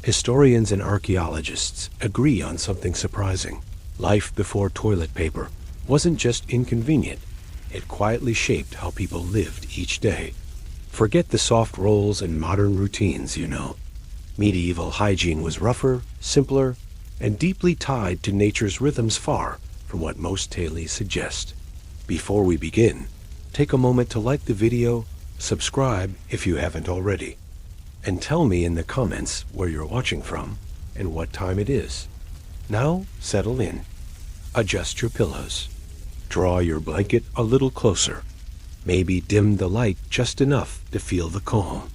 Historians and archaeologists agree on something surprising. Life before toilet paper wasn't just inconvenient, it quietly shaped how people lived each day. Forget the soft rolls and modern routines, you know. Medieval hygiene was rougher, simpler, and deeply tied to nature's rhythms far from what most tales suggest. Before we begin, take a moment to like the video, subscribe if you haven't already, and tell me in the comments where you're watching from and what time it is. Now, settle in. Adjust your pillows. Draw your blanket a little closer. Maybe dim the light just enough to feel the calm.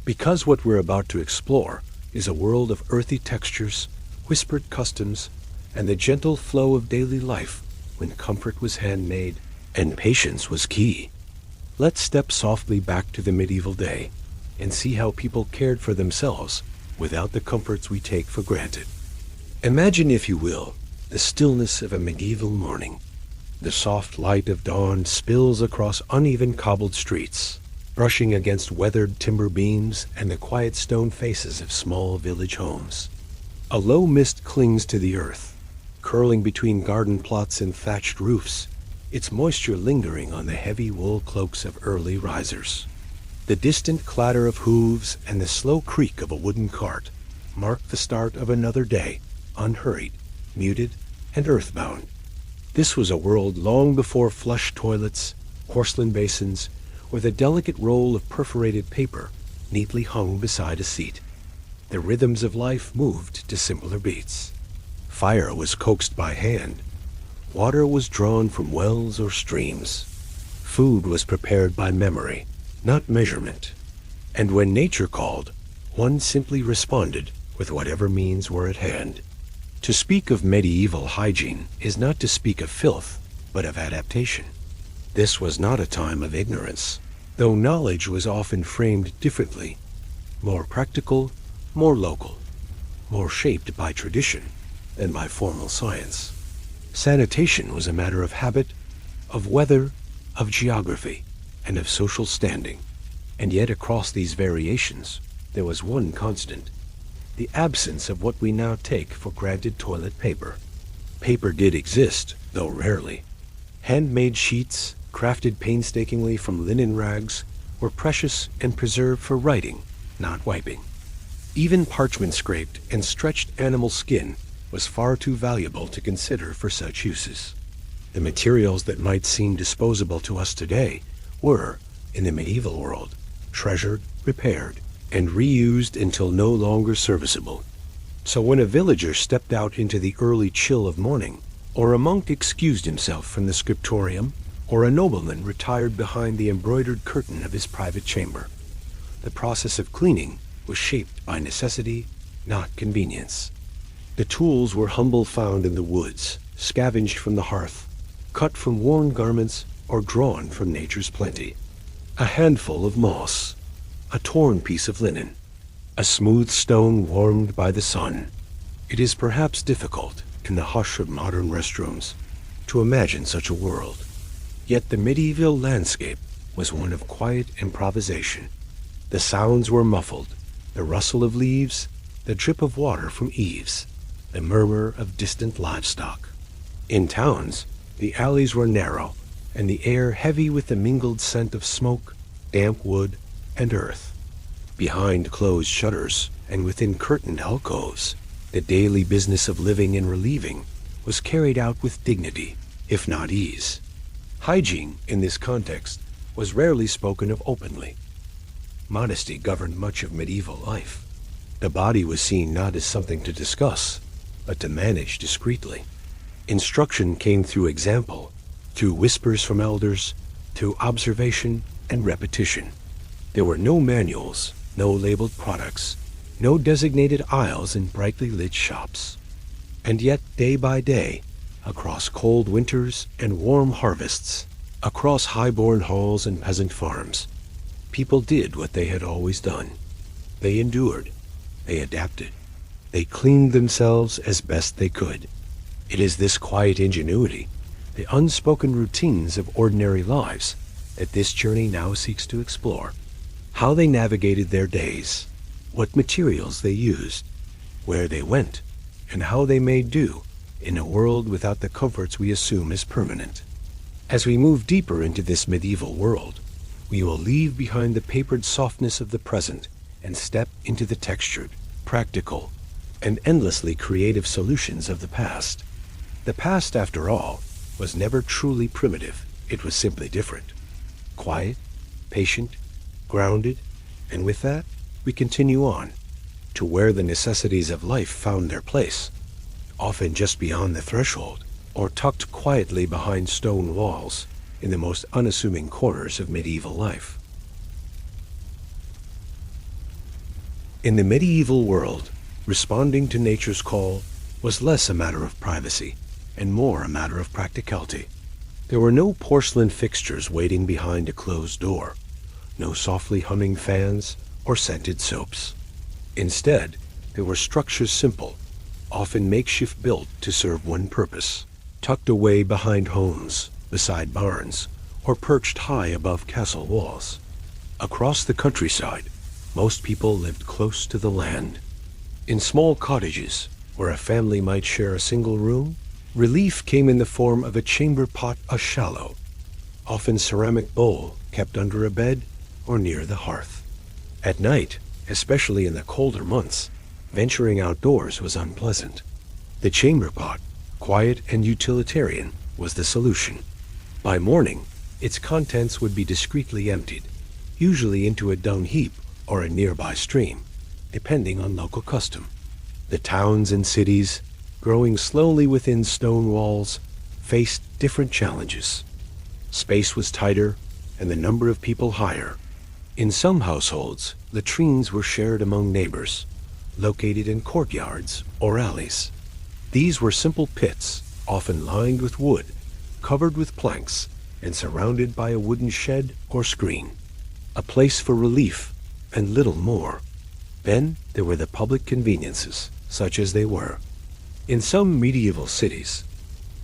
Because what we're about to explore is a world of earthy textures, whispered customs, and the gentle flow of daily life when comfort was handmade and patience was key. Let's step softly back to the medieval day and see how people cared for themselves without the comforts we take for granted. Imagine, if you will, the stillness of a medieval morning. The soft light of dawn spills across uneven cobbled streets, brushing against weathered timber beams and the quiet stone faces of small village homes. A low mist clings to the earth, curling between garden plots and thatched roofs, its moisture lingering on the heavy wool cloaks of early risers. The distant clatter of hooves and the slow creak of a wooden cart mark the start of another day, unhurried, muted, and earthbound. This was a world long before flush toilets, porcelain basins, or the delicate roll of perforated paper neatly hung beside a seat. The rhythms of life moved to simpler beats. Fire was coaxed by hand. Water was drawn from wells or streams. Food was prepared by memory, not measurement. And when nature called, one simply responded with whatever means were at hand. To speak of medieval hygiene is not to speak of filth, but of adaptation. This was not a time of ignorance, though knowledge was often framed differently, more practical, more local, more shaped by tradition than by formal science. Sanitation was a matter of habit, of weather, of geography, and of social standing. And yet across these variations, there was one constant: the absence of what we now take for granted toilet paper. Paper did exist, though rarely. Handmade sheets, crafted painstakingly from linen rags, were precious and preserved for writing, not wiping. Even parchment scraped and stretched animal skin was far too valuable to consider for such uses. The materials that might seem disposable to us today were, in the medieval world, treasured, repaired, and reused until no longer serviceable. So when a villager stepped out into the early chill of morning, or a monk excused himself from the scriptorium, or a nobleman retired behind the embroidered curtain of his private chamber, the process of cleaning was shaped by necessity, not convenience. The tools were humble found in the woods, scavenged from the hearth, cut from worn garments, or drawn from nature's plenty. A handful of moss, a torn piece of linen, a smooth stone warmed by the sun. It is perhaps difficult, in the hush of modern restrooms, to imagine such a world. Yet the medieval landscape was one of quiet improvisation. The sounds were muffled, the rustle of leaves, the drip of water from eaves, the murmur of distant livestock. In towns, the alleys were narrow, and the air heavy with the mingled scent of smoke, damp wood, and earth. Behind closed shutters and within curtained alcoves, the daily business of living and relieving was carried out with dignity, if not ease. Hygiene, in this context, was rarely spoken of openly. Modesty governed much of medieval life. The body was seen not as something to discuss, but to manage discreetly. Instruction came through example, through whispers from elders, through observation and repetition. There were no manuals, no labeled products, no designated aisles in brightly lit shops. And yet, day by day, across cold winters and warm harvests, across high-born halls and peasant farms, people did what they had always done. They endured, they adapted, they cleaned themselves as best they could. It is this quiet ingenuity, the unspoken routines of ordinary lives, that this journey now seeks to explore. How they navigated their days, what materials they used, where they went, and how they made do in a world without the comforts we assume as permanent. As we move deeper into this medieval world, we will leave behind the papered softness of the present and step into the textured, practical, and endlessly creative solutions of the past. The past, after all, was never truly primitive. It was simply different. Quiet, patient, grounded, and with that, we continue on to where the necessities of life found their place, often just beyond the threshold, or tucked quietly behind stone walls in the most unassuming corners of medieval life. In the medieval world, responding to nature's call was less a matter of privacy and more a matter of practicality. There were no porcelain fixtures waiting behind a closed door, no softly humming fans or scented soaps. Instead, there were structures simple, often makeshift built to serve one purpose, tucked away behind homes, beside barns, or perched high above castle walls. Across the countryside, most people lived close to the land. In small cottages, where a family might share a single room, relief came in the form of a chamber pot, a shallow, often ceramic bowl kept under a bed or near the hearth. At night, especially in the colder months, venturing outdoors was unpleasant. The chamber pot, quiet and utilitarian, was the solution. By morning, its contents would be discreetly emptied, usually into a dung heap or a nearby stream, depending on local custom. The towns and cities, growing slowly within stone walls, faced different challenges. Space was tighter and the number of people higher. In some households, latrines were shared among neighbors, located in courtyards or alleys. These were simple pits, often lined with wood, covered with planks, and surrounded by a wooden shed or screen. A place for relief and little more. Then there were the public conveniences, such as they were. In some medieval cities,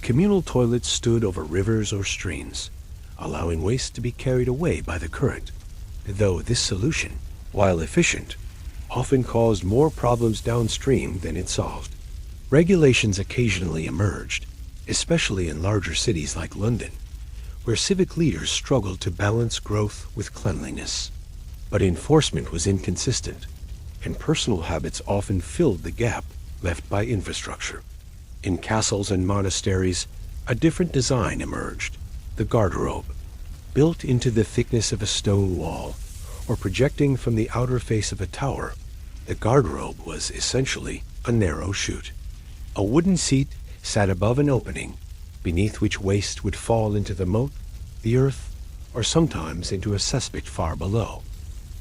communal toilets stood over rivers or streams, allowing waste to be carried away by the current, though this solution, while efficient, often caused more problems downstream than it solved. Regulations occasionally emerged, especially in larger cities like London, where civic leaders struggled to balance growth with cleanliness. But enforcement was inconsistent, and personal habits often filled the gap left by infrastructure. In castles and monasteries, a different design emerged, the garderobe. Built into the thickness of a stone wall, or projecting from the outer face of a tower, the garderobe was essentially a narrow chute. A wooden seat sat above an opening, beneath which waste would fall into the moat, the earth, or sometimes into a cesspit far below.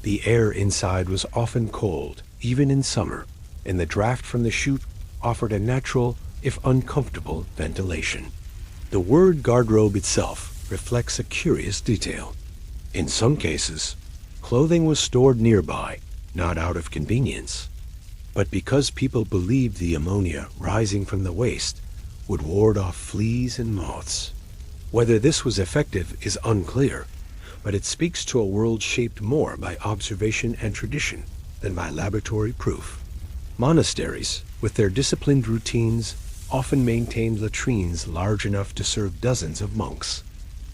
The air inside was often cold, even in summer, and the draft from the chute offered a natural, if uncomfortable, ventilation. The word garderobe itself reflects a curious detail. In some cases, clothing was stored nearby, not out of convenience, but because people believed the ammonia rising from the waste would ward off fleas and moths. Whether this was effective is unclear, but it speaks to a world shaped more by observation and tradition than by laboratory proof. Monasteries, with their disciplined routines, often maintained latrines large enough to serve dozens of monks.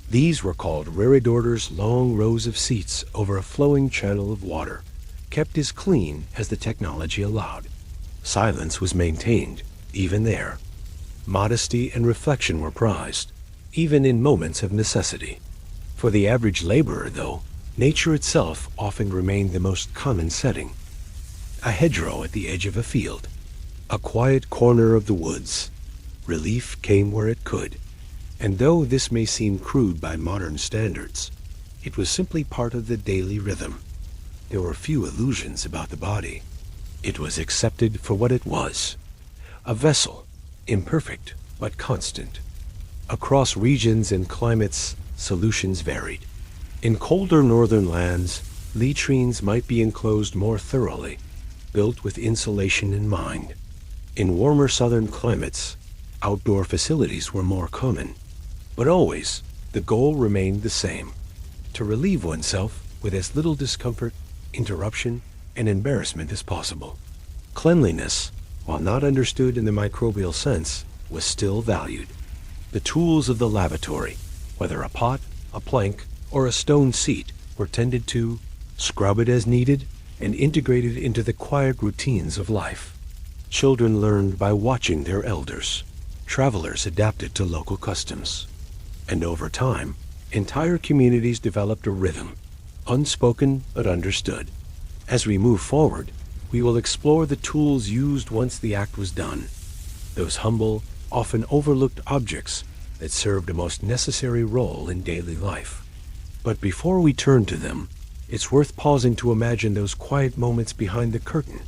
These were called reredoors, long rows of seats over a flowing channel of water, kept as clean as the technology allowed. Silence was maintained, even there. Modesty and reflection were prized, even in moments of necessity. For the average laborer, though, nature itself often remained the most common setting. A hedgerow at the edge of a field, a quiet corner of the woods. Relief came where it could. And though this may seem crude by modern standards, it was simply part of the daily rhythm. There were few illusions about the body. It was accepted for what it was, a vessel, imperfect but constant. Across regions and climates, solutions varied. In colder northern lands, latrines might be enclosed more thoroughly, built with insulation in mind. In warmer southern climates, outdoor facilities were more common. But always, the goal remained the same: to relieve oneself with as little discomfort, interruption, and embarrassment as possible. Cleanliness while not understood in the microbial sense, was still valued. The tools of the lavatory, whether a pot, a plank, or a stone seat, were tended to, scrubbed as needed, and integrated into the quiet routines of life. Children learned by watching their elders. Travelers adapted to local customs. And over time, entire communities developed a rhythm, unspoken but understood. As we move forward, we will explore the tools used once the act was done. Those humble, often overlooked objects that served a most necessary role in daily life. But before we turn to them, it's worth pausing to imagine those quiet moments behind the curtain,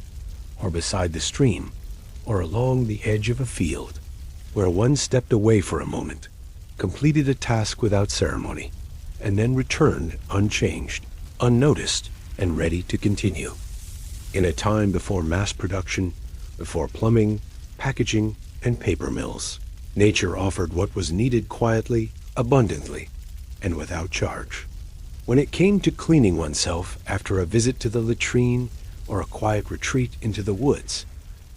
or beside the stream, or along the edge of a field, where one stepped away for a moment, completed a task without ceremony, and then returned unchanged, unnoticed, and ready to continue. In a time before mass production, before plumbing, packaging, and paper mills, nature offered what was needed quietly, abundantly, and without charge. When it came to cleaning oneself after a visit to the latrine or a quiet retreat into the woods,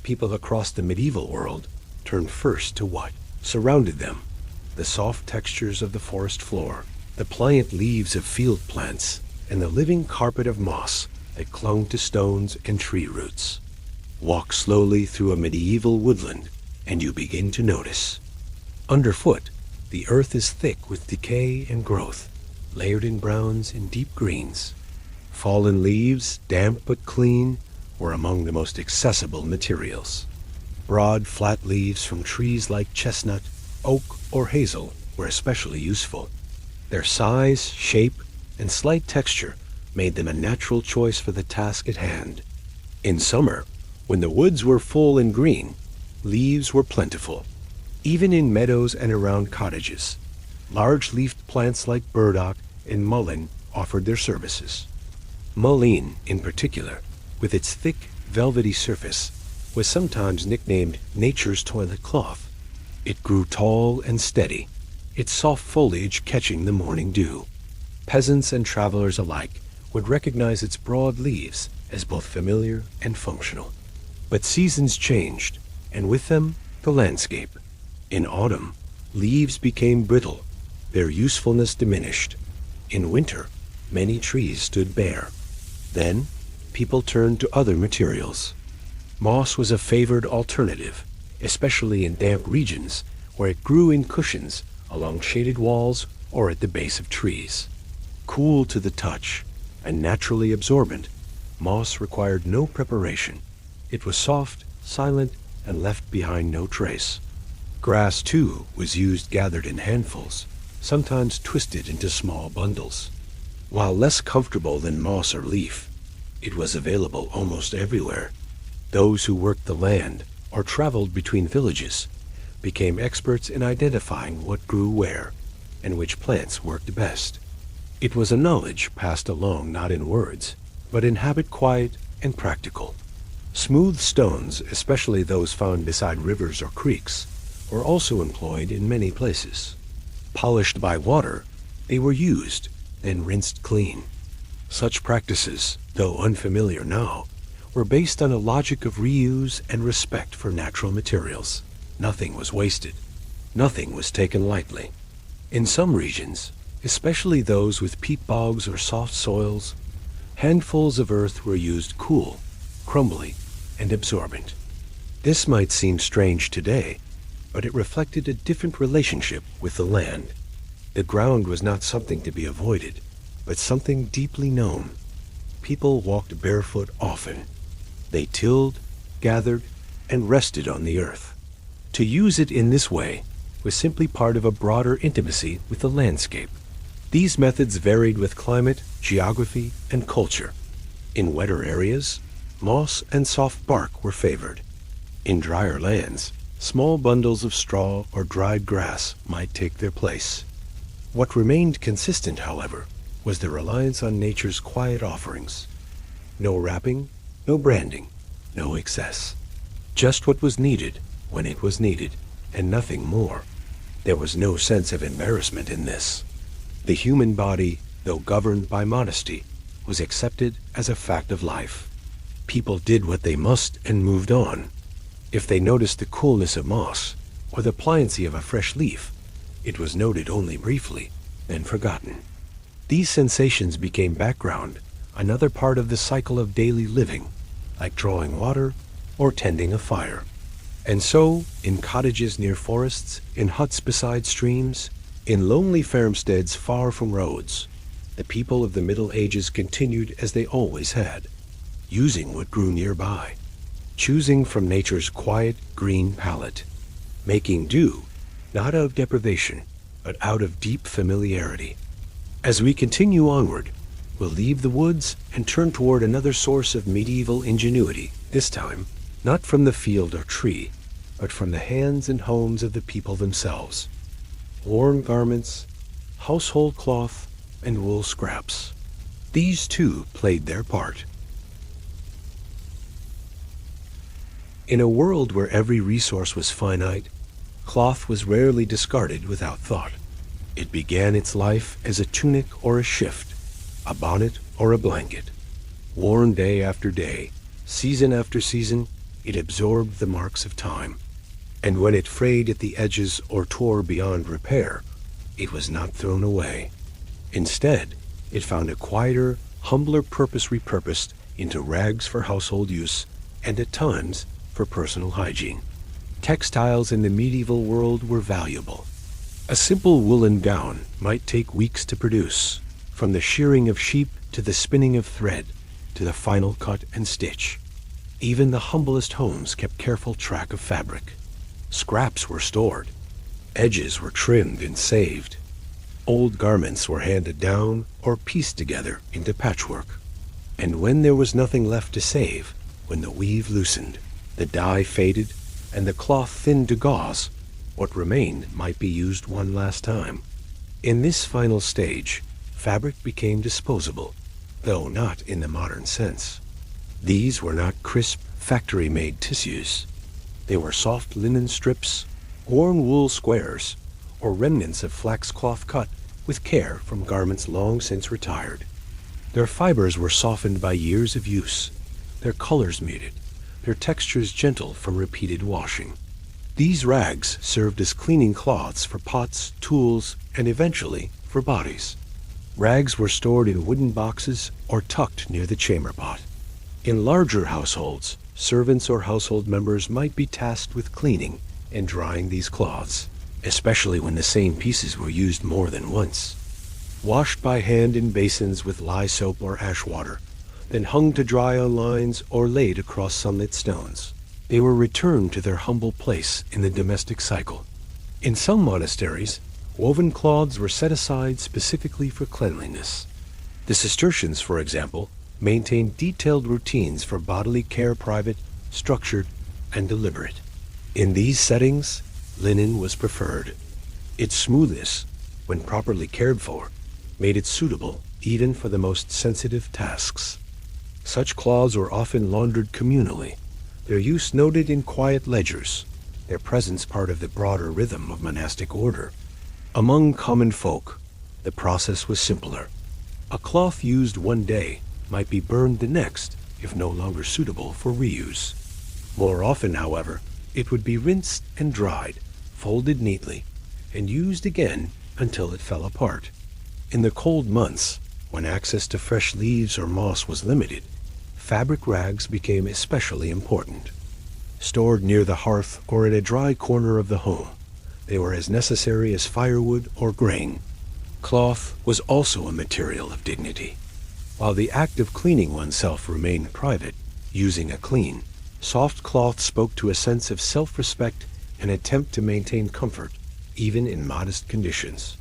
people across the medieval world turned first to what surrounded them: the soft textures of the forest floor, the pliant leaves of field plants, and the living carpet of moss that clung to stones and tree roots. Walk slowly through a medieval woodland, and you begin to notice. Underfoot, the earth is thick with decay and growth, layered in browns and deep greens. Fallen leaves, damp but clean, were among the most accessible materials. Broad, flat leaves from trees like chestnut, oak, or hazel were especially useful. Their size, shape, and slight texture made them a natural choice for the task at hand. In summer, when the woods were full and green, leaves were plentiful. Even in meadows and around cottages, large-leafed plants like burdock and mullein offered their services. Mullein, in particular, with its thick, velvety surface, was sometimes nicknamed nature's toilet cloth. It grew tall and steady, its soft foliage catching the morning dew. Peasants and travelers alike would recognize its broad leaves as both familiar and functional. But seasons changed, and with them, the landscape. In autumn, leaves became brittle, their usefulness diminished. In winter, many trees stood bare. Then, people turned to other materials. Moss was a favored alternative, especially in damp regions where it grew in cushions along shaded walls or at the base of trees. Cool to the touch and naturally absorbent, moss required no preparation. It was soft, silent, and left behind no trace. Grass, too, was used gathered in handfuls, sometimes twisted into small bundles. While less comfortable than moss or leaf, it was available almost everywhere. Those who worked the land or traveled between villages became experts in identifying what grew where and which plants worked best. It was a knowledge passed along not in words, but in habit, quiet and practical. Smooth stones, especially those found beside rivers or creeks, were also employed in many places. Polished by water, they were used, then rinsed clean. Such practices, though unfamiliar now, were based on a logic of reuse and respect for natural materials. Nothing was wasted. Nothing was taken lightly. In some regions, especially those with peat bogs or soft soils, handfuls of earth were used cool, crumbly, and absorbent. This might seem strange today, but it reflected a different relationship with the land. The ground was not something to be avoided, but something deeply known. People walked barefoot often. They tilled, gathered, and rested on the earth. To use it in this way was simply part of a broader intimacy with the landscape. These methods varied with climate, geography, and culture. In wetter areas, moss and soft bark were favored. In drier lands, small bundles of straw or dried grass might take their place. What remained consistent, however, was the reliance on nature's quiet offerings. No wrapping, no branding, no excess. Just what was needed when it was needed, and nothing more. There was no sense of embarrassment in this. The human body, though governed by modesty, was accepted as a fact of life. People did what they must and moved on. If they noticed the coolness of moss or the pliancy of a fresh leaf, it was noted only briefly, then forgotten. These sensations became background, another part of the cycle of daily living, like drawing water or tending a fire. And so, in cottages near forests, in huts beside streams, in lonely farmsteads far from roads, the people of the Middle Ages continued as they always had, using what grew nearby, choosing from nature's quiet green palette, making do, not out of deprivation, but out of deep familiarity. As we continue onward, we'll leave the woods and turn toward another source of medieval ingenuity, this time not from the field or tree, but from the hands and homes of the people themselves. Worn garments, household cloth, and wool scraps. These too played their part. In a world where every resource was finite, cloth was rarely discarded without thought. It began its life as a tunic or a shift, a bonnet or a blanket. Worn day after day, season after season, it absorbed the marks of time. And when it frayed at the edges or tore beyond repair, it was not thrown away. Instead, it found a quieter, humbler purpose repurposed into rags for household use and at times for personal hygiene. Textiles in the medieval world were valuable. A simple woolen gown might take weeks to produce, from the shearing of sheep to the spinning of thread to the final cut and stitch. Even the humblest homes kept careful track of fabric. Scraps were stored. Edges were trimmed and saved. Old garments were handed down or pieced together into patchwork. And when there was nothing left to save, when the weave loosened, the dye faded, and the cloth thinned to gauze, what remained might be used one last time. In this final stage, fabric became disposable, though not in the modern sense. These were not crisp, factory-made tissues. They were soft linen strips, worn wool squares, or remnants of flax cloth cut with care from garments long since retired. Their fibers were softened by years of use, their colors muted, their textures gentle from repeated washing. These rags served as cleaning cloths for pots, tools, and eventually for bodies. Rags were stored in wooden boxes or tucked near the chamber pot. In larger households, servants or household members might be tasked with cleaning and drying these cloths, especially when the same pieces were used more than once. Washed by hand in basins with lye soap or ash water, then hung to dry on lines or laid across sunlit stones, they were returned to their humble place in the domestic cycle. In some monasteries, woven cloths were set aside specifically for cleanliness. The Cistercians, for example, maintained detailed routines for bodily care, private, structured, and deliberate. In these settings, linen was preferred. Its smoothness, when properly cared for, made it suitable even for the most sensitive tasks. Such cloths were often laundered communally, their use noted in quiet ledgers, their presence part of the broader rhythm of monastic order. Among common folk, the process was simpler. A cloth used one day might be burned the next if no longer suitable for reuse. More often, however, it would be rinsed and dried, folded neatly, and used again until it fell apart. In the cold months, when access to fresh leaves or moss was limited, fabric rags became especially important. Stored near the hearth or in a dry corner of the home, they were as necessary as firewood or grain. Cloth was also a material of dignity. While the act of cleaning oneself remained private, using a clean, soft cloth spoke to a sense of self-respect and attempt to maintain comfort, even in modest conditions.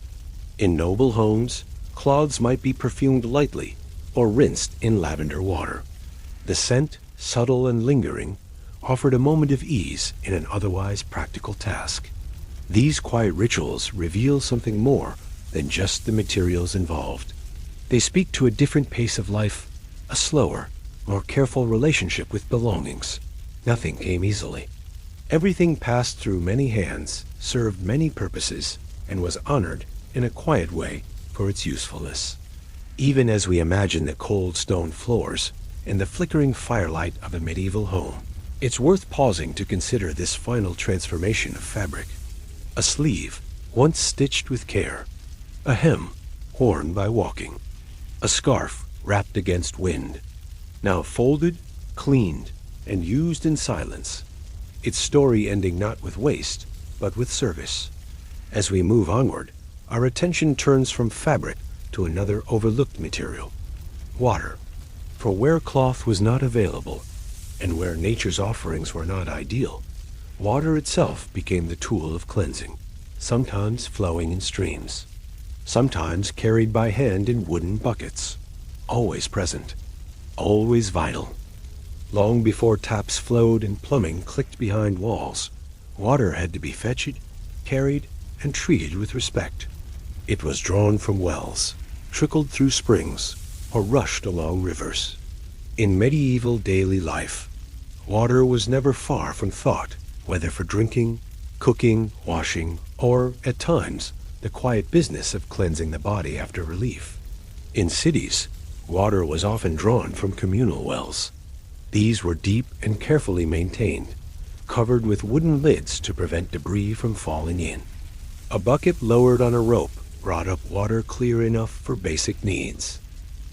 In noble homes, cloths might be perfumed lightly or rinsed in lavender water. The scent, subtle and lingering, offered a moment of ease in an otherwise practical task. These quiet rituals reveal something more than just the materials involved. They speak to a different pace of life, a slower, more careful relationship with belongings. Nothing came easily. Everything passed through many hands, served many purposes, and was honored in a quiet way for its usefulness. Even as we imagine the cold stone floors and the flickering firelight of a medieval home, It's worth pausing to consider this final transformation of fabric. A sleeve, once stitched with care. A hem, worn by walking. A scarf, wrapped against wind. Now folded, cleaned, and used in silence. Its story ending not with waste, but with service. As we move onward, our attention turns from fabric to another overlooked material. Water. For where cloth was not available, and where nature's offerings were not ideal, water itself became the tool of cleansing, sometimes flowing in streams, sometimes carried by hand in wooden buckets, always present, always vital. Long before taps flowed and plumbing clicked behind walls, water had to be fetched, carried, and treated with respect. It was drawn from wells, trickled through springs, or rushed along rivers. In medieval daily life, water was never far from thought, whether for drinking, cooking, washing, or, at times, the quiet business of cleansing the body after relief. In cities, water was often drawn from communal wells. These were deep and carefully maintained, covered with wooden lids to prevent debris from falling in. A bucket lowered on a rope brought up water clear enough for basic needs.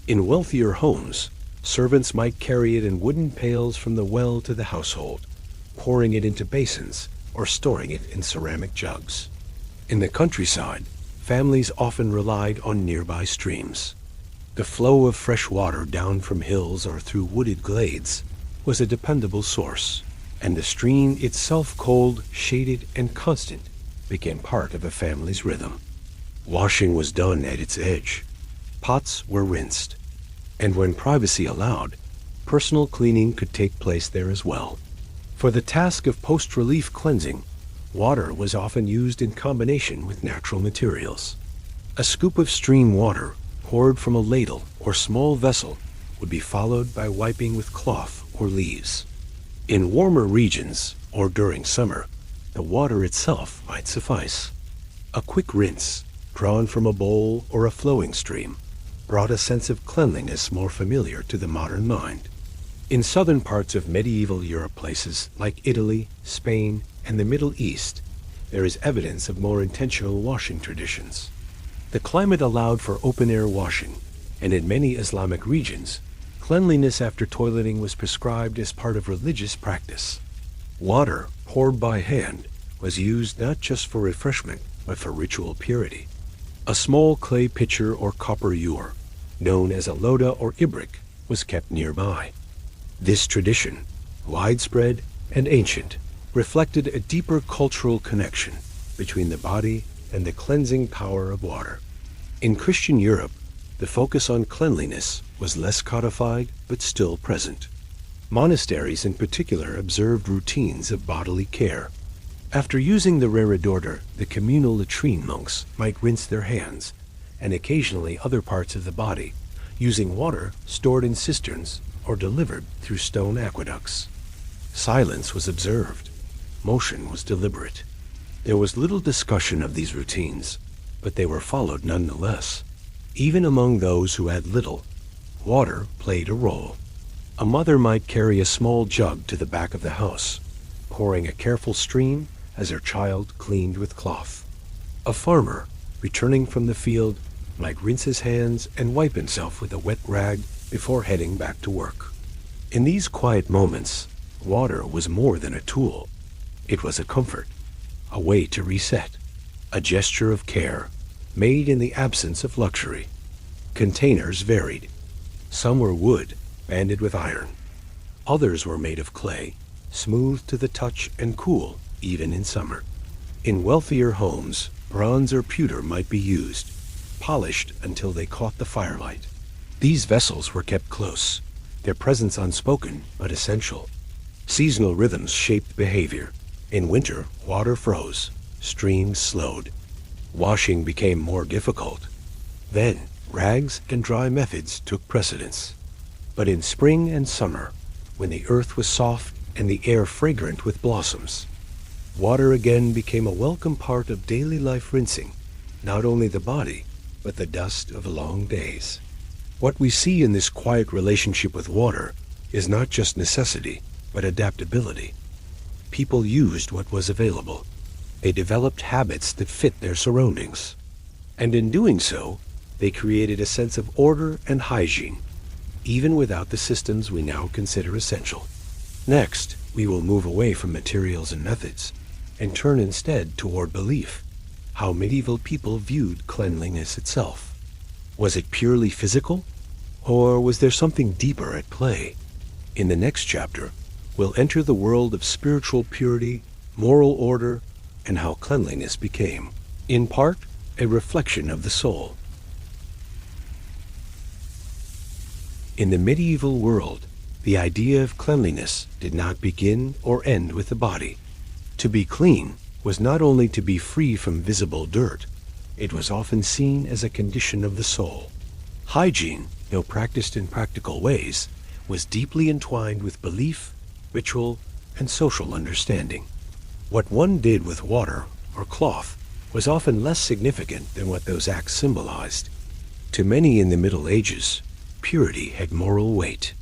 In wealthier homes, servants might carry it in wooden pails from the well to the household, pouring it into basins or storing it in ceramic jugs. In the countryside, families often relied on nearby streams. The flow of fresh water down from hills or through wooded glades was a dependable source, and the stream itself, cold, shaded, and constant, became part of a family's rhythm. Washing was done at its edge. Pots were rinsed, and when privacy allowed, personal cleaning could take place there as well. For the task of post-relief cleansing, water was often used in combination with natural materials. A scoop of stream water poured from a ladle or small vessel would be followed by wiping with cloth or leaves. In warmer regions, or during summer, the water itself might suffice. A quick rinse, drawn from a bowl or a flowing stream, brought a sense of cleanliness more familiar to the modern mind. In southern parts of medieval Europe, places like Italy, Spain, and the Middle East, there is evidence of more intentional washing traditions. The climate allowed for open-air washing, and in many Islamic regions, cleanliness after toileting was prescribed as part of religious practice. Water, poured by hand, was used not just for refreshment, but for ritual purity. A small clay pitcher or copper ewer, known as a loda or ibrick, was kept nearby. This tradition, widespread and ancient, reflected a deeper cultural connection between the body and the cleansing power of water. In Christian Europe, the focus on cleanliness was less codified but still present. Monasteries in particular observed routines of bodily care. After using the rere d'ordre, the communal latrine monks might rinse their hands, and occasionally other parts of the body, using water stored in cisterns or delivered through stone aqueducts. Silence was observed. Motion was deliberate. There was little discussion of these routines, but they were followed nonetheless. Even among those who had little, water played a role. A mother might carry a small jug to the back of the house, pouring a careful stream as her child cleaned with cloth. A farmer, returning from the field, might rinse his hands and wipe himself with a wet rag before heading back to work. In these quiet moments, water was more than a tool. It was a comfort, a way to reset, a gesture of care, made in the absence of luxury. Containers varied. Some were wood, banded with iron. Others were made of clay, smooth to the touch and cool, even in summer. In wealthier homes, bronze or pewter might be used, polished until they caught the firelight. These vessels were kept close, their presence unspoken but essential. Seasonal rhythms shaped behavior. In winter, water froze, streams slowed. Washing became more difficult. Then, rags and dry methods took precedence. But in spring and summer, when the earth was soft and the air fragrant with blossoms, water again became a welcome part of daily life, rinsing not only the body, but the dust of long days. What we see in this quiet relationship with water is not just necessity, but adaptability. People used what was available. They developed habits that fit their surroundings. And in doing so, they created a sense of order and hygiene, even without the systems we now consider essential. Next, we will move away from materials and methods and turn instead toward belief, how medieval people viewed cleanliness itself. Was it purely physical, or was there something deeper at play? In the next chapter, we'll enter the world of spiritual purity, moral order, and how cleanliness became, in part, a reflection of the soul. In the medieval world, the idea of cleanliness did not begin or end with the body. To be clean was not only to be free from visible dirt, it was often seen as a condition of the soul. Hygiene, though practiced in practical ways, was deeply entwined with belief, ritual, and social understanding. What one did with water or cloth was often less significant than what those acts symbolized. To many in the Middle Ages, purity had moral weight.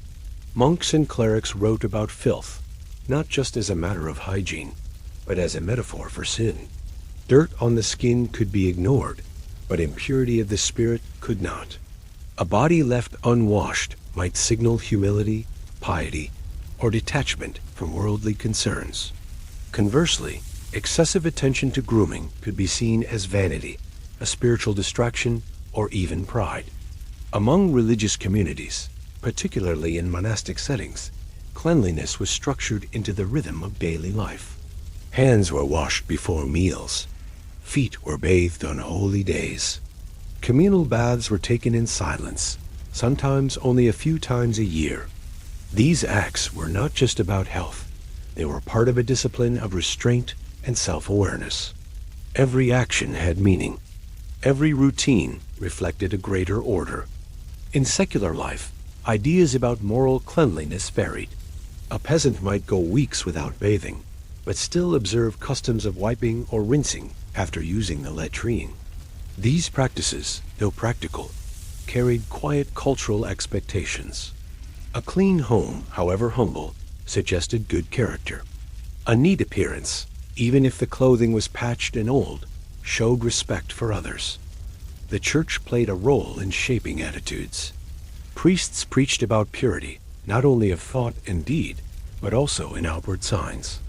Monks and clerics wrote about filth, not just as a matter of hygiene, but as a metaphor for sin. Dirt on the skin could be ignored, but impurity of the spirit could not. A body left unwashed might signal humility, piety, or detachment from worldly concerns. Conversely, excessive attention to grooming could be seen as vanity, a spiritual distraction, or even pride. Among religious communities, particularly in monastic settings, cleanliness was structured into the rhythm of daily life. Hands were washed before meals. Feet were bathed on holy days. Communal baths were taken in silence, sometimes only a few times a year. These acts were not just about health. They were part of a discipline of restraint and self-awareness. Every action had meaning. Every routine reflected a greater order. In secular life, ideas about moral cleanliness varied. A peasant might go weeks without bathing, but still observe customs of wiping or rinsing after using the latrine. These practices, though practical, carried quiet cultural expectations. A clean home, however humble, suggested good character. A neat appearance, even if the clothing was patched and old, showed respect for others. The church played a role in shaping attitudes. Priests preached about purity, not only of thought and deed, but also in outward signs.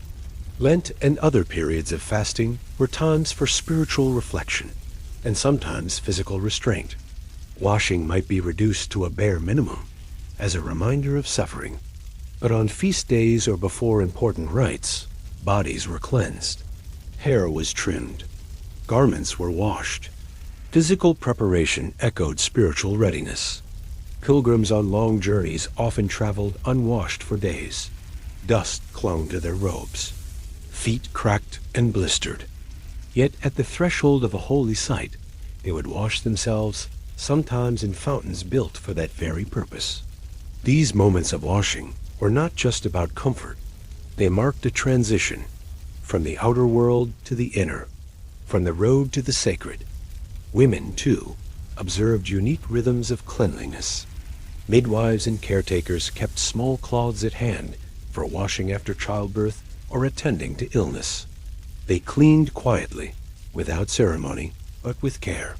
Lent and other periods of fasting were times for spiritual reflection, and sometimes physical restraint. Washing might be reduced to a bare minimum, as a reminder of suffering. But on feast days or before important rites, bodies were cleansed. Hair was trimmed. Garments were washed. Physical preparation echoed spiritual readiness. Pilgrims on long journeys often traveled unwashed for days. Dust clung to their robes. Feet cracked and blistered. Yet at the threshold of a holy site, they would wash themselves, sometimes in fountains built for that very purpose. These moments of washing were not just about comfort. They marked a transition from the outer world to the inner, from the road to the sacred. Women, too, observed unique rhythms of cleanliness. Midwives and caretakers kept small cloths at hand for washing after childbirth or attending to illness. They cleaned quietly, without ceremony, but with care.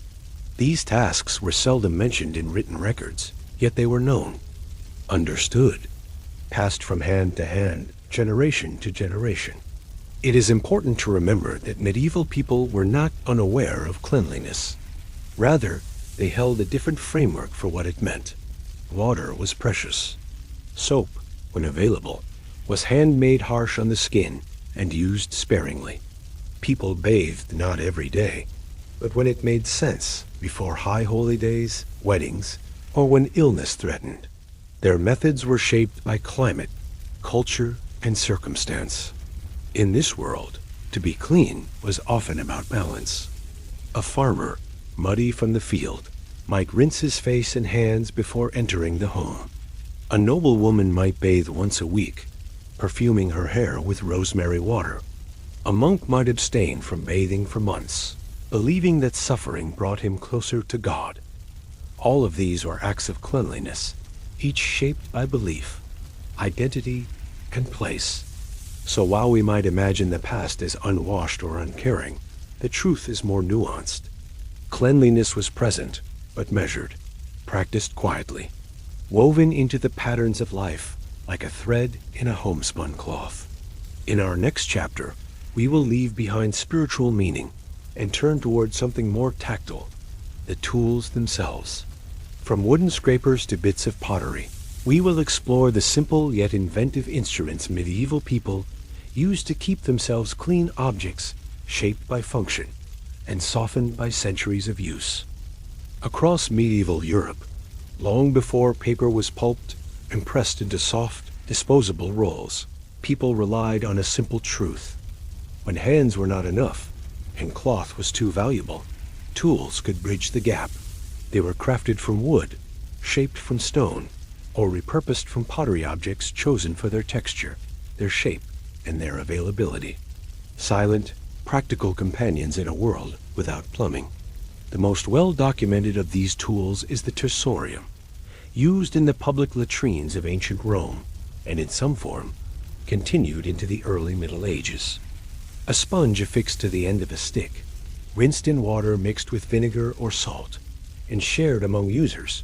These tasks were seldom mentioned in written records, yet they were known, understood, passed from hand to hand, generation to generation. It is important to remember that medieval people were not unaware of cleanliness. Rather, they held a different framework for what it meant. Water was precious. Soap, when available, was handmade harsh on the skin and used sparingly. People bathed not every day, but when it made sense, before high holy days, weddings, or when illness threatened. Their methods were shaped by climate, culture, and circumstance. In this world, to be clean was often about balance. A farmer, muddy from the field, might rinse his face and hands before entering the home. A noblewoman might bathe once a week, perfuming her hair with rosemary water. A monk might abstain from bathing for months, believing that suffering brought him closer to God. All of these were acts of cleanliness, each shaped by belief, identity, and place. So while we might imagine the past as unwashed or uncaring, the truth is more nuanced. Cleanliness was present, but measured, practiced quietly, woven into the patterns of life like a thread in a homespun cloth. In our next chapter, we will leave behind spiritual meaning and turn toward something more tactile, the tools themselves. From wooden scrapers to bits of pottery, we will explore the simple yet inventive instruments medieval people used to keep themselves clean objects shaped by function and softened by centuries of use. Across medieval Europe, long before paper was pulped and pressed into soft, disposable rolls, people relied on a simple truth. When hands were not enough and cloth was too valuable, tools could bridge the gap. They were crafted from wood, shaped from stone, or repurposed from pottery objects chosen for their texture, their shape, and their availability. Silent, practical companions in a world without plumbing. The most well-documented of these tools is the tersorium, used in the public latrines of ancient Rome, and in some form, continued into the early Middle Ages. A sponge affixed to the end of a stick, rinsed in water mixed with vinegar or salt, and shared among users,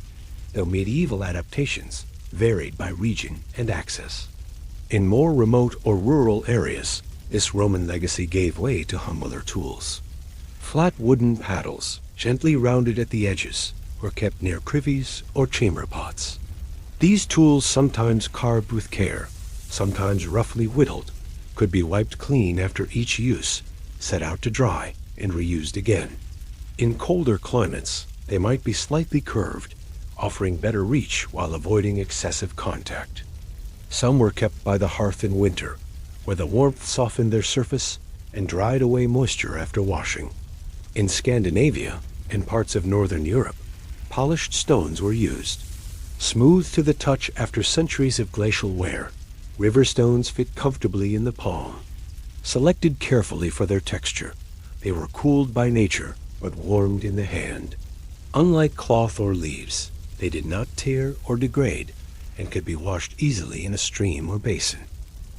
though medieval adaptations varied by region and access. In more remote or rural areas, this Roman legacy gave way to humbler tools. Flat wooden paddles, gently rounded at the edges, were kept near privies or chamber pots. These tools, sometimes carved with care, sometimes roughly whittled, could be wiped clean after each use, set out to dry, and reused again. In colder climates, they might be slightly curved, offering better reach while avoiding excessive contact. Some were kept by the hearth in winter, where the warmth softened their surface and dried away moisture after washing. In Scandinavia and parts of northern Europe, polished stones were used. Smooth to the touch after centuries of glacial wear, river stones fit comfortably in the palm. Selected carefully for their texture, they were cooled by nature but warmed in the hand. Unlike cloth or leaves, they did not tear or degrade and could be washed easily in a stream or basin.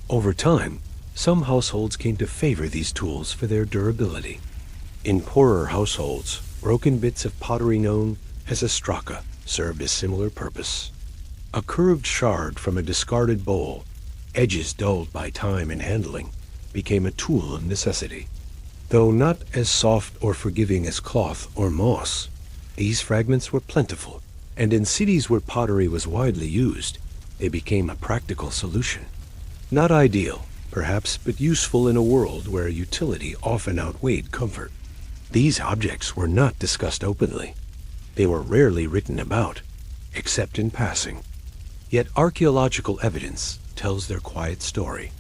Over time, some households came to favor these tools for their durability. In poorer households, broken bits of pottery known as a straka served a similar purpose. A curved shard from a discarded bowl, edges dulled by time and handling, became a tool of necessity. Though not as soft or forgiving as cloth or moss, these fragments were plentiful, and in cities where pottery was widely used, they became a practical solution. Not ideal, perhaps, but useful in a world where utility often outweighed comfort. These objects were not discussed openly. They were rarely written about, except in passing. Yet archaeological evidence tells their quiet story.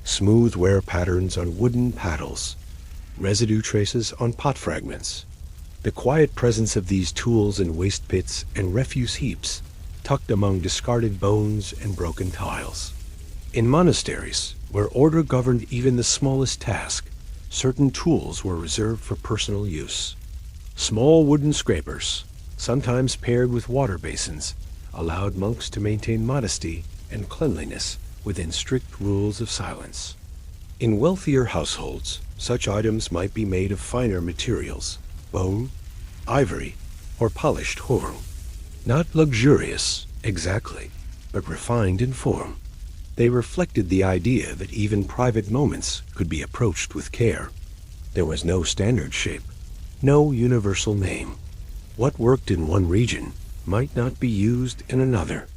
Smooth wear patterns on wooden paddles, residue traces on pot fragments. The quiet presence of these tools in waste pits and refuse heaps, tucked among discarded bones and broken tiles. In monasteries, where order governed even the smallest task, certain tools were reserved for personal use. Small wooden scrapers, sometimes paired with water basins, allowed monks to maintain modesty and cleanliness within strict rules of silence. In wealthier households, such items might be made of finer materials, bone, ivory, or polished horn. Not luxurious, exactly, but refined in form. They reflected the idea that even private moments could be approached with care. There was no standard shape, no universal name. What worked in one region might not be used in another.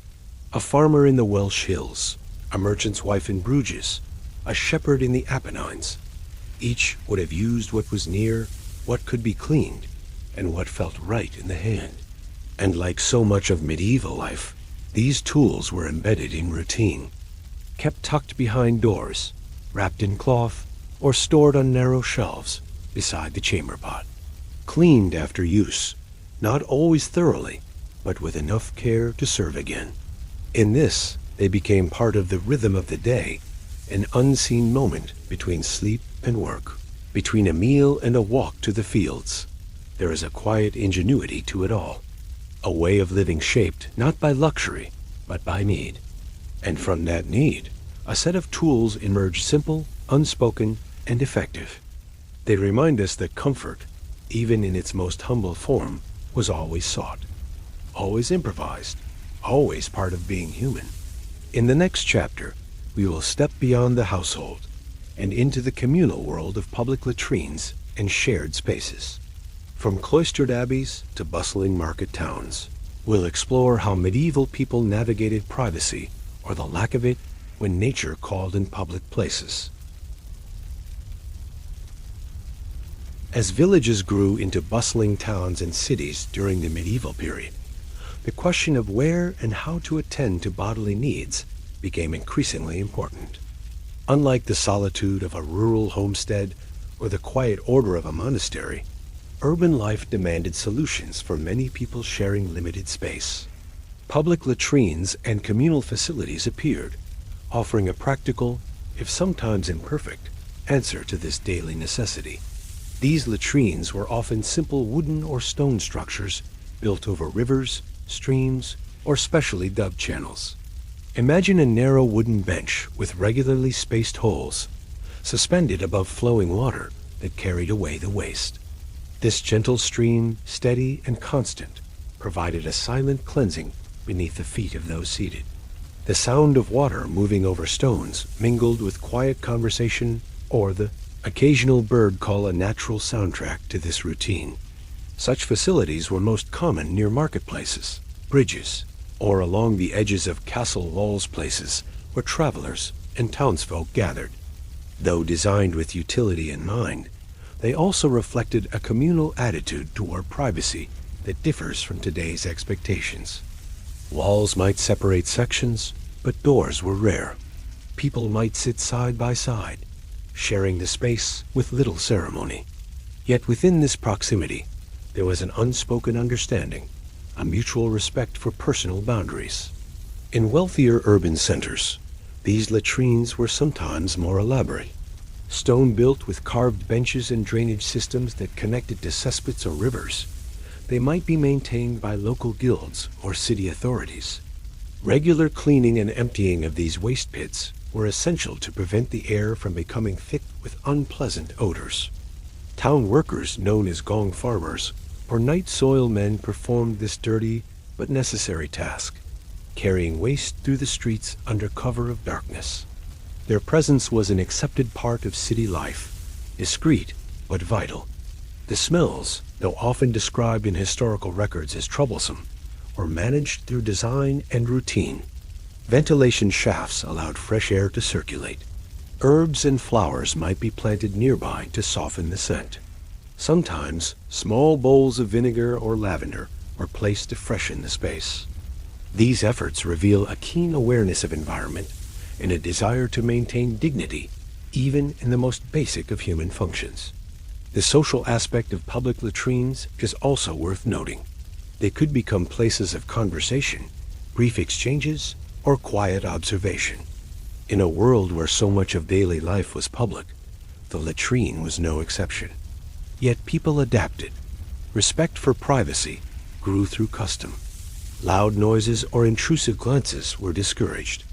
A farmer in the Welsh hills, a merchant's wife in Bruges, a shepherd in the Apennines. Each would have used what was near, what could be cleaned, and what felt right in the hand. And like so much of medieval life, these tools were embedded in routine, kept tucked behind doors, wrapped in cloth, or stored on narrow shelves beside the chamber pot. Cleaned after use, not always thoroughly, but with enough care to serve again. In this, they became part of the rhythm of the day, an unseen moment between sleep and work, between a meal and a walk to the fields. There is a quiet ingenuity to it all, a way of living shaped not by luxury, but by need. And from that need, a set of tools emerged simple, unspoken, and effective. They remind us that comfort, even in its most humble form, was always sought, always improvised, always part of being human. In the next chapter, we will step beyond the household and into the communal world of public latrines and shared spaces. From cloistered abbeys to bustling market towns, we'll explore how medieval people navigated privacy, or the lack of it, when nature called in public places. As villages grew into bustling towns and cities during the medieval period, the question of where and how to attend to bodily needs became increasingly important. Unlike the solitude of a rural homestead or the quiet order of a monastery, urban life demanded solutions for many people sharing limited space. Public latrines and communal facilities appeared, offering a practical, if sometimes imperfect, answer to this daily necessity. These latrines were often simple wooden or stone structures built over rivers, streams, or specially dug channels. Imagine a narrow wooden bench with regularly spaced holes, suspended above flowing water that carried away the waste. This gentle stream, steady and constant, provided a silent cleansing beneath the feet of those seated. The sound of water moving over stones mingled with quiet conversation or the occasional bird call a natural soundtrack to this routine. Such facilities were most common near marketplaces, bridges, or along the edges of castle walls, places where travelers and townsfolk gathered. Though designed with utility in mind, they also reflected a communal attitude toward privacy that differs from today's expectations. Walls might separate sections, but doors were rare. People might sit side by side, sharing the space with little ceremony. Yet within this proximity, there was an unspoken understanding, a mutual respect for personal boundaries. In wealthier urban centers, these latrines were sometimes more elaborate. Stone built with carved benches and drainage systems that connected to cesspits or rivers, they might be maintained by local guilds or city authorities. Regular cleaning and emptying of these waste pits were essential to prevent the air from becoming thick with unpleasant odors. Town workers, known as gong farmers, or night soil men, performed this dirty but necessary task, carrying waste through the streets under cover of darkness. Their presence was an accepted part of city life, discreet but vital. The smells, though often described in historical records as troublesome, were managed through design and routine. Ventilation shafts allowed fresh air to circulate. Herbs and flowers might be planted nearby to soften the scent. Sometimes, small bowls of vinegar or lavender were placed to freshen the space. These efforts reveal a keen awareness of environment and a desire to maintain dignity, even in the most basic of human functions. The social aspect of public latrines is also worth noting. They could become places of conversation, brief exchanges, or quiet observation. In a world where so much of daily life was public, the latrine was no exception. Yet people adapted. Respect for privacy grew through custom. Loud noises or intrusive glances were discouraged.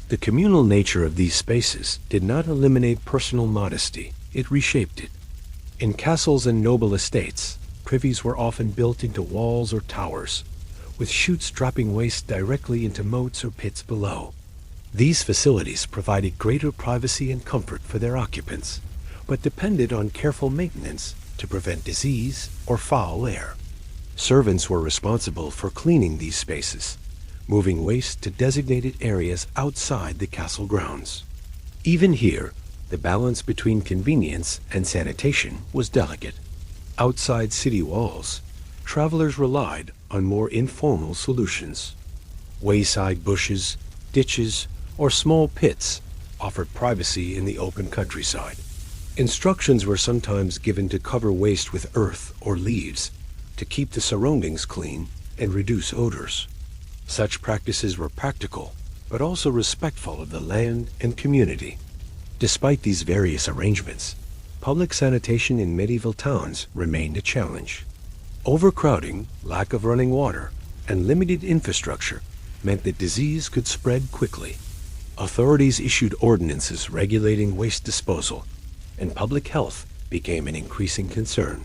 The communal nature of these spaces did not eliminate personal modesty, it reshaped it. In castles and noble estates, privies were often built into walls or towers, with chutes dropping waste directly into moats or pits below. These facilities provided greater privacy and comfort for their occupants, but depended on careful maintenance to prevent disease or foul air. Servants were responsible for cleaning these spaces, moving waste to designated areas outside the castle grounds. Even here, the balance between convenience and sanitation was delicate. Outside city walls, travelers relied on more informal solutions. Wayside bushes, ditches, or small pits offered privacy in the open countryside. Instructions were sometimes given to cover waste with earth or leaves to keep the surroundings clean and reduce odors. Such practices were practical, but also respectful of the land and community. Despite these various arrangements, public sanitation in medieval towns remained a challenge. Overcrowding, lack of running water, and limited infrastructure meant that disease could spread quickly. Authorities issued ordinances regulating waste disposal, and public health became an increasing concern.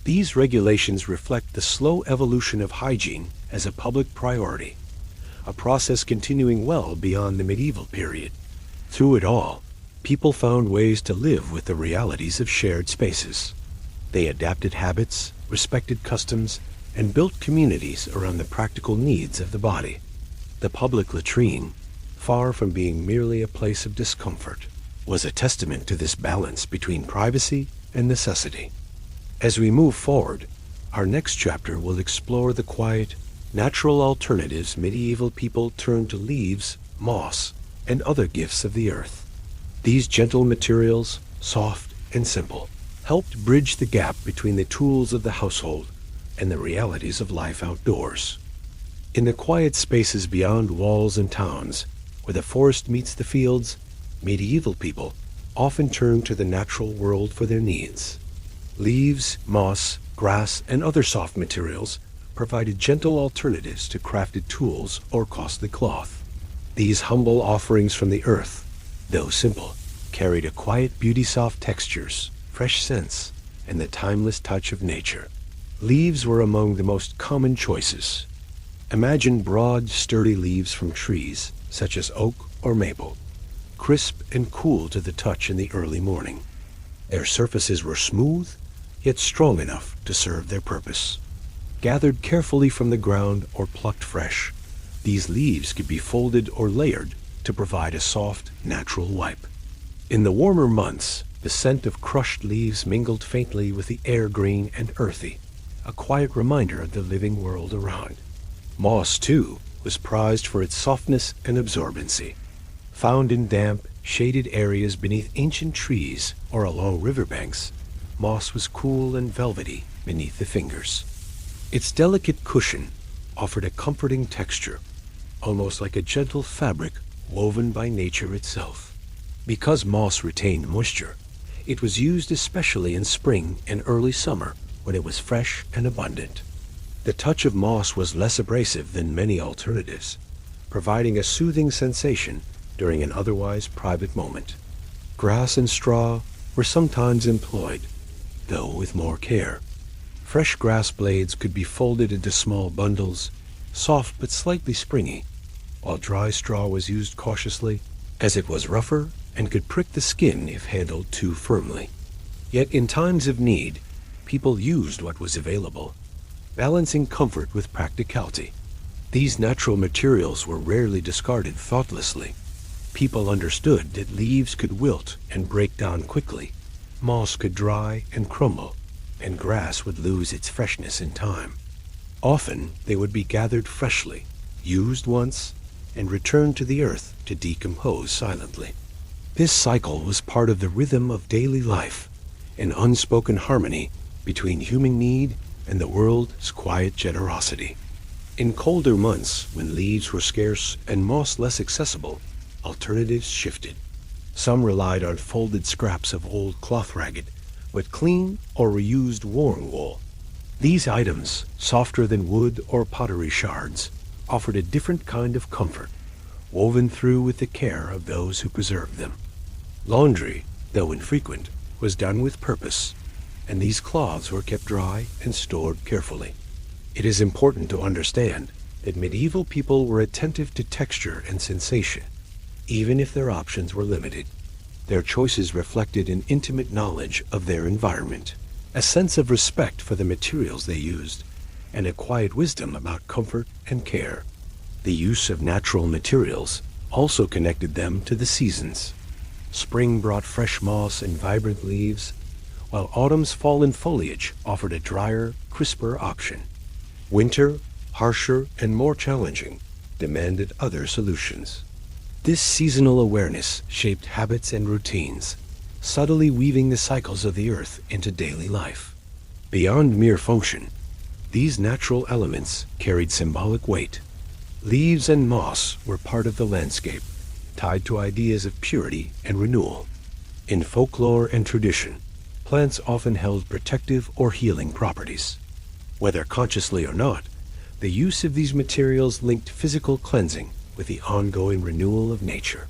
These regulations reflect the slow evolution of hygiene as a public priority, a process continuing well beyond the medieval period. Through it all, people found ways to live with the realities of shared spaces. They adapted habits, respected customs, and built communities around the practical needs of the body. The public latrine, far from being merely a place of discomfort, was a testament to this balance between privacy and necessity. As we move forward, our next chapter will explore the quiet, natural alternatives medieval people turned to leaves, moss, and other gifts of the earth. These gentle materials, soft and simple, helped bridge the gap between the tools of the household and the realities of life outdoors. In the quiet spaces beyond walls and towns, where the forest meets the fields, medieval people often turned to the natural world for their needs. Leaves, moss, grass, and other soft materials provided gentle alternatives to crafted tools or costly cloth. These humble offerings from the earth, though simple, carried a quiet beauty, soft textures, fresh scents, and the timeless touch of nature. Leaves were among the most common choices. Imagine broad, sturdy leaves from trees, such as oak or maple, crisp and cool to the touch in the early morning. Their surfaces were smooth, yet strong enough to serve their purpose. Gathered carefully from the ground or plucked fresh, these leaves could be folded or layered to provide a soft, natural wipe. In the warmer months, the scent of crushed leaves mingled faintly with the air, green and earthy, a quiet reminder of the living world around. Moss, too, was prized for its softness and absorbency. Found in damp, shaded areas beneath ancient trees or along riverbanks, moss was cool and velvety beneath the fingers. Its delicate cushion offered a comforting texture, almost like a gentle fabric woven by nature itself. Because moss retained moisture, it was used especially in spring and early summer when it was fresh and abundant. The touch of moss was less abrasive than many alternatives, providing a soothing sensation during an otherwise private moment. Grass and straw were sometimes employed, though with more care. Fresh grass blades could be folded into small bundles, soft but slightly springy, while dry straw was used cautiously, as it was rougher and could prick the skin if handled too firmly. Yet in times of need, people used what was available, balancing comfort with practicality. These natural materials were rarely discarded thoughtlessly. People understood that leaves could wilt and break down quickly, moss could dry and crumble, and grass would lose its freshness in time. Often they would be gathered freshly, used once, and returned to the earth to decompose silently. This cycle was part of the rhythm of daily life, an unspoken harmony between human need and the world's quiet generosity. In colder months, when leaves were scarce and moss less accessible, alternatives shifted. Some relied on folded scraps of old cloth ragged, but clean or reused worn wool. These items, softer than wood or pottery shards, offered a different kind of comfort, woven through with the care of those who preserved them. Laundry, though infrequent, was done with purpose, and these cloths were kept dry and stored carefully. It is important to understand that medieval people were attentive to texture and sensation, even if their options were limited. Their choices reflected an intimate knowledge of their environment, a sense of respect for the materials they used, and a quiet wisdom about comfort and care. The use of natural materials also connected them to the seasons. Spring brought fresh moss and vibrant leaves, while autumn's fallen foliage offered a drier, crisper option. Winter, harsher and more challenging, demanded other solutions. This seasonal awareness shaped habits and routines, subtly weaving the cycles of the earth into daily life. Beyond mere function, these natural elements carried symbolic weight. Leaves and moss were part of the landscape, tied to ideas of purity and renewal. In folklore and tradition, plants often held protective or healing properties. Whether consciously or not, the use of these materials linked physical cleansing with the ongoing renewal of nature.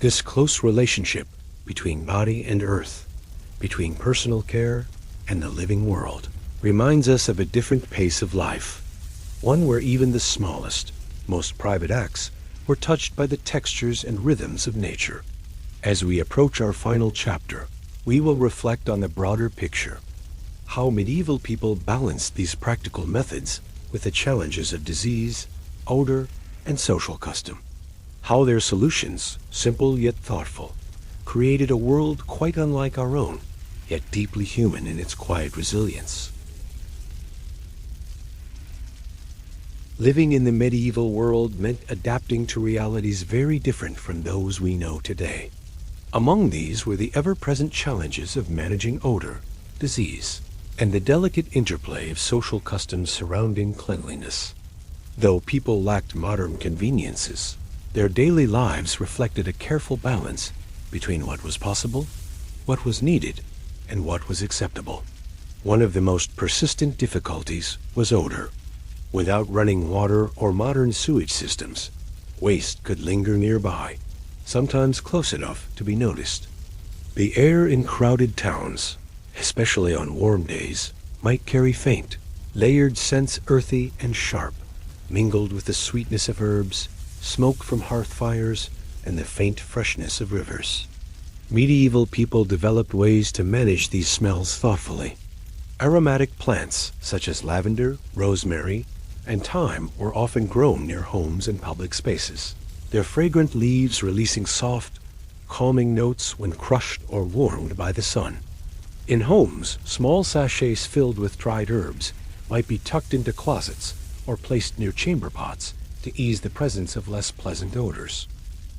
This close relationship between body and earth, between personal care and the living world, reminds us of a different pace of life, one where even the smallest, most private acts were touched by the textures and rhythms of nature. As we approach our final chapter, we will reflect on the broader picture, how medieval people balanced these practical methods with the challenges of disease, odor, and social custom. How their solutions, simple yet thoughtful, created a world quite unlike our own, yet deeply human in its quiet resilience. Living in the medieval world meant adapting to realities very different from those we know today. Among these were the ever-present challenges of managing odor, disease, and the delicate interplay of social customs surrounding cleanliness. Though people lacked modern conveniences, their daily lives reflected a careful balance between what was possible, what was needed, and what was acceptable. One of the most persistent difficulties was odor. Without running water or modern sewage systems, waste could linger nearby, sometimes close enough to be noticed. The air in crowded towns, especially on warm days, might carry faint, layered scents, earthy and sharp, mingled with the sweetness of herbs, smoke from hearth fires, and the faint freshness of rivers. Medieval people developed ways to manage these smells thoughtfully. Aromatic plants such as lavender, rosemary, and thyme were often grown near homes and public spaces, their fragrant leaves releasing soft, calming notes when crushed or warmed by the sun. In homes, small sachets filled with dried herbs might be tucked into closets or placed near chamber pots to ease the presence of less pleasant odors.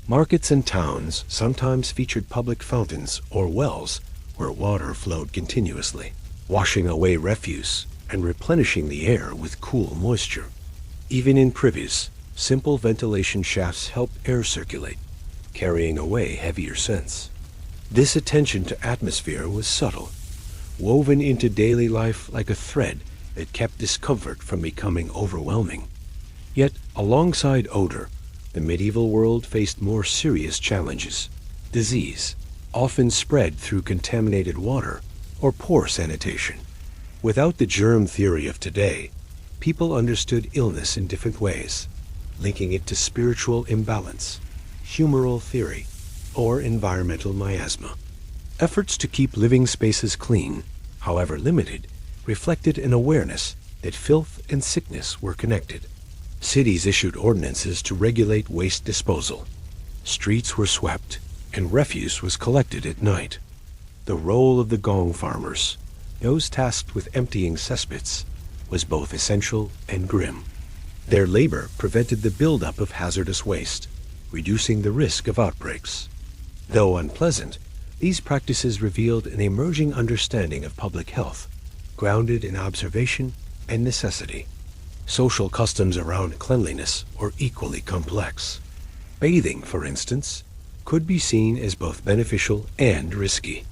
Markets and towns sometimes featured public fountains or wells where water flowed continuously, washing away refuse and replenishing the air with cool moisture. Even in privies, simple ventilation shafts helped air circulate, carrying away heavier scents. This attention to atmosphere was subtle, woven into daily life like a thread that kept discomfort from becoming overwhelming. Yet, alongside odor, the medieval world faced more serious challenges. Disease, often spread through contaminated water or poor sanitation. Without the germ theory of today, people understood illness in different ways, linking it to spiritual imbalance, humoral theory, or environmental miasma. Efforts to keep living spaces clean, however limited, reflected an awareness that filth and sickness were connected. Cities issued ordinances to regulate waste disposal. Streets were swept, and refuse was collected at night. The role of the gong farmers, those tasked with emptying cesspits, was both essential and grim. Their labor prevented the buildup of hazardous waste, reducing the risk of outbreaks. Though unpleasant, these practices revealed an emerging understanding of public health, grounded in observation and necessity. Social customs around cleanliness were equally complex. Bathing, for instance, could be seen as both beneficial and risky.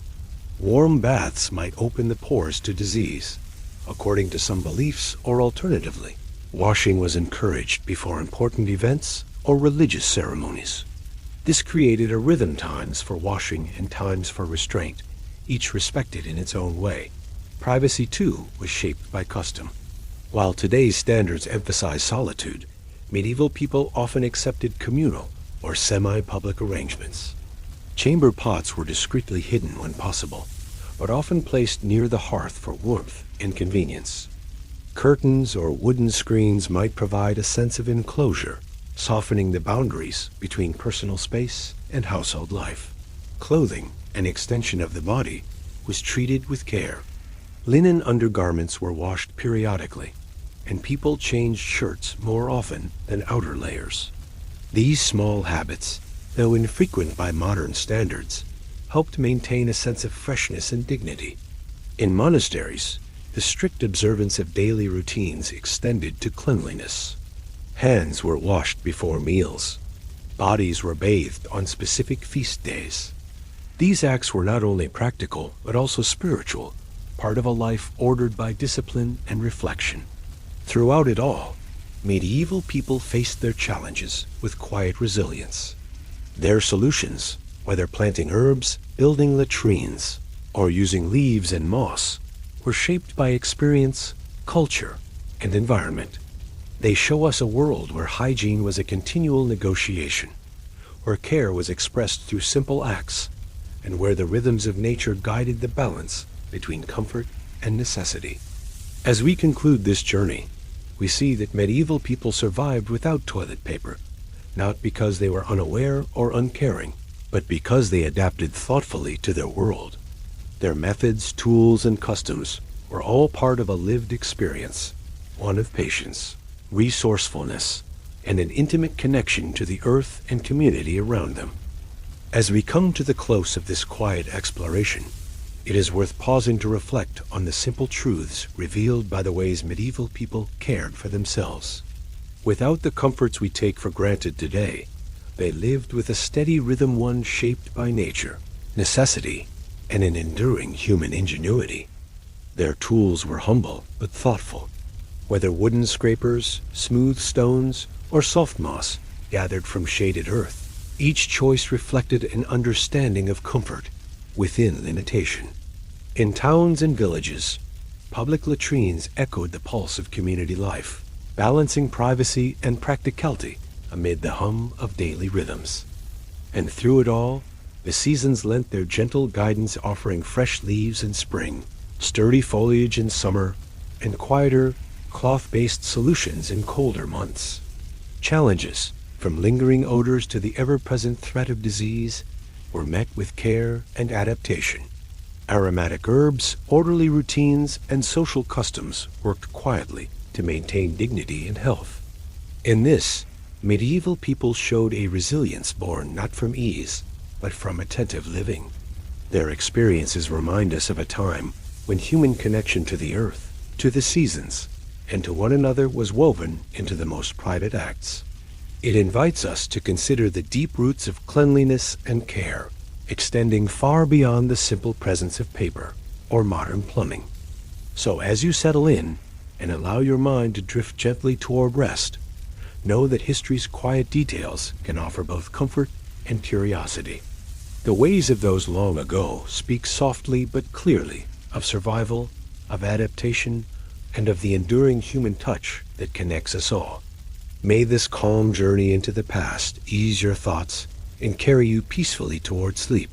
Warm baths might open the pores to disease, according to some beliefs, or alternatively, washing was encouraged before important events or religious ceremonies. This created a rhythm, times for washing and times for restraint, each respected in its own way. Privacy, too, was shaped by custom. While today's standards emphasize solitude, medieval people often accepted communal or semi-public arrangements. Chamber pots were discreetly hidden when possible, but often placed near the hearth for warmth and convenience. Curtains or wooden screens might provide a sense of enclosure, softening the boundaries between personal space and household life. Clothing, an extension of the body, was treated with care. Linen undergarments were washed periodically, and people changed shirts more often than outer layers. These small habits, though infrequent by modern standards, helped maintain a sense of freshness and dignity. In monasteries, the strict observance of daily routines extended to cleanliness. Hands were washed before meals. Bodies were bathed on specific feast days. These acts were not only practical, but also spiritual, part of a life ordered by discipline and reflection. Throughout it all, medieval people faced their challenges with quiet resilience. Their solutions, Whether planting herbs, building latrines, or using leaves and moss, were shaped by experience, culture, and environment. They show us a world where hygiene was a continual negotiation, where care was expressed through simple acts, and where the rhythms of nature guided the balance between comfort and necessity. As we conclude this journey, we see that medieval people survived without toilet paper, not because they were unaware or uncaring, but because they adapted thoughtfully to their world. Their methods, tools, and customs were all part of a lived experience, one of patience, resourcefulness, and an intimate connection to the earth and community around them. As we come to the close of this quiet exploration, it is worth pausing to reflect on the simple truths revealed by the ways medieval people cared for themselves. Without the comforts we take for granted today, they lived with a steady rhythm, one shaped by nature, necessity, and an enduring human ingenuity. Their tools were humble but thoughtful. Whether wooden scrapers, smooth stones, or soft moss gathered from shaded earth, each choice reflected an understanding of comfort within limitation. In towns and villages, public latrines echoed the pulse of community life, balancing privacy and practicality amid the hum of daily rhythms. And through it all, the seasons lent their gentle guidance, offering fresh leaves in spring, sturdy foliage in summer, and quieter, cloth-based solutions in colder months. Challenges, from lingering odors to the ever-present threat of disease, were met with care and adaptation. Aromatic herbs, orderly routines, and social customs worked quietly to maintain dignity and health. In this, medieval people showed a resilience born not from ease, but from attentive living. Their experiences remind us of a time when human connection to the earth, to the seasons, and to one another was woven into the most private acts. It invites us to consider the deep roots of cleanliness and care, extending far beyond the simple presence of paper or modern plumbing. So as you settle in and allow your mind to drift gently toward rest, know that history's quiet details can offer both comfort and curiosity. The ways of those long ago speak softly but clearly of survival, of adaptation, and of the enduring human touch that connects us all. May this calm journey into the past ease your thoughts and carry you peacefully toward sleep.